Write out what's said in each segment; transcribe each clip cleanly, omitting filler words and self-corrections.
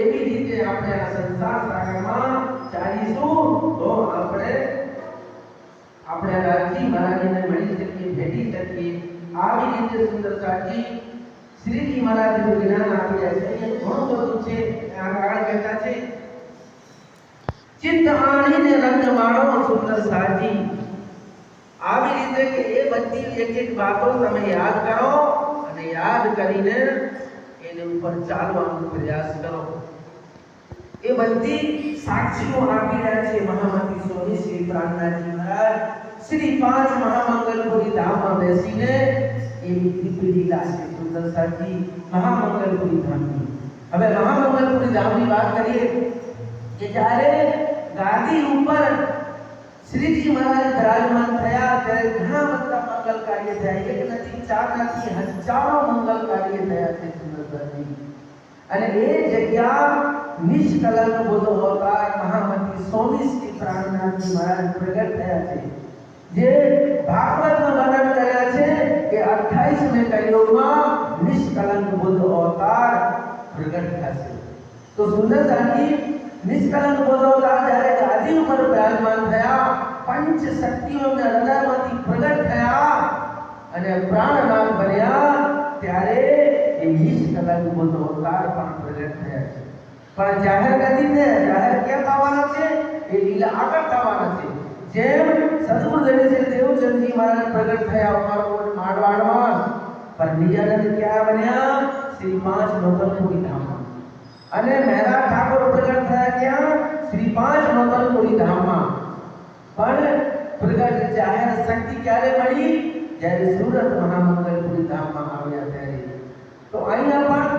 એવી રીતે આપણે આ સંસાર સાગરમાં ચાલીશું તો આપણે રાજી મહારાજને મળી શકીએ, ભેટી શકીએ। આવી રીતે સુંદરતાજી શ્રીજી મહારાજનું જ્ઞાન આપ્યા છે। એ ઘણું બધું છે। આગળ કહેતા છે ચિત્ત આણીને રંગ માણો સુંદર સાજી। આવી રીતે કે એ બધી એક એક વાતો તમે યાદ કરો અને યાદ કરીને એને ઉપર ચાલવાનો પ્રયાસ કરો। એ બધી સાક્ષીઓ આપી રહ્યા છે મહામતી સ્વામી શ્રી પ્રાણનાથજી મહારાજ શ્રી 5 મહામંગલપુરી ધામમાં બેસીને એવી દિવ્ય લીલા છે સુંદરતાજી મહામંગલપુરી ધામની। હવે મહામંગલપુરી ધામની વાત કરીએ કે જ્યારે ગાદી ઉપર શ્રીજી મહારાજ વિરાજમાન થયા ત્યારે ઘણા બધા મંગલ કાર્ય થયા। એક નથી, ચાર નથી, હજારો મંગલ કાર્ય થયા છે સુંદરતાજી। અને એ જગ્યા નિષ્કલંક બોધો અવતાર મહામંત્રી સ્વામી શ્રી પ્રાણનાથજી મહારાજ પ્રગટ થયા છે। જે ભાગવતમાં વર્ણન કર્યા છે કે 28મે કલયુગમાં નિષ્કલંક બોધો અવતાર પ્રગટ થશે। તો સુંદરતાજી નિષ્કલંક બોધો અવતાર જ્યારે ગાદી ઉપર વિરાજમાન થયા, પંચ શક્તિઓના હૃદયમાંથી પ્રગટ થયા અને પ્રાણનાથ બન્યા, ત્યારે એ નિષ્કલંક બોધો અવતાર પણ પ્રગટ થયા છે। પણ જાહેર ગતિ છે, જાહેર ક્યાં થવાના છે? એ લીલા આગળ થવાના છે। જેમ સદગુરુ દેવચંદજી મહારાજ પ્રગટ થયા ઉમરકોટ મારવાડમાં, પણ નિજાનંદ ક્યાં બન્યા? શ્રી 5 નોતનપુરી ધામમાં। અને મહેરા ઠાકોર પ્રગટ થયા ક્યાં? શ્રી 5 નોતનપુરી ધામમાં। પણ પ્રગટ જાહેર શક્તિ ક્યારે મળી? જ્યારે સુરત મહામંગલપુરી ધામમાં આવ્યા ત્યારે। તો અહીંયા પણ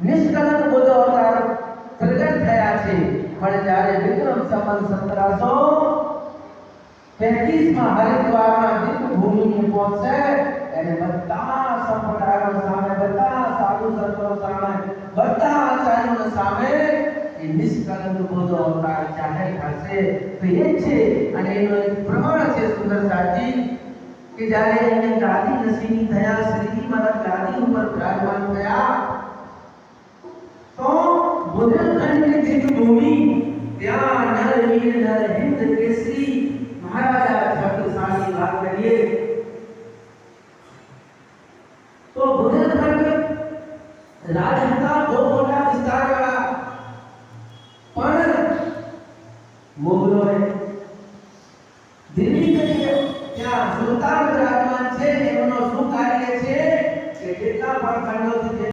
નિષ્કલંક બોધો અવતાર પ્રગટ થયા છે। પણ જ્યારે વિક્રમ સંવત 1735માં હરિદ્વારમાં દિવ્ય ભૂમિને પહોંચે ત્યારે બધા સંપ્રદાયો સામે, બધા સાધુ સંતો સામે, બધા આચાર્યોને સામે એ નિષ્કલંક બોધો અવતાર જાહેર થશે। તો એ છે અને એનો એક પ્રમાણ છે સુંદરતાજી કે જ્યારે એને ગાદી નસીબી થયા, શ્રીજી મહારાજ ગાદી ઉપર વિરાજમાન થયા, તો બુંદેલખંડની દિવ્ય ભૂમિ ત્યાં નર વીર નર હિંદ કેસરી મહારાજા છત્રસાલની વાત કરીએ તો બુંદેલખંડ રાજ હતા બહુ મોટા વિસ્તારવાળા, પણ મુગલોએ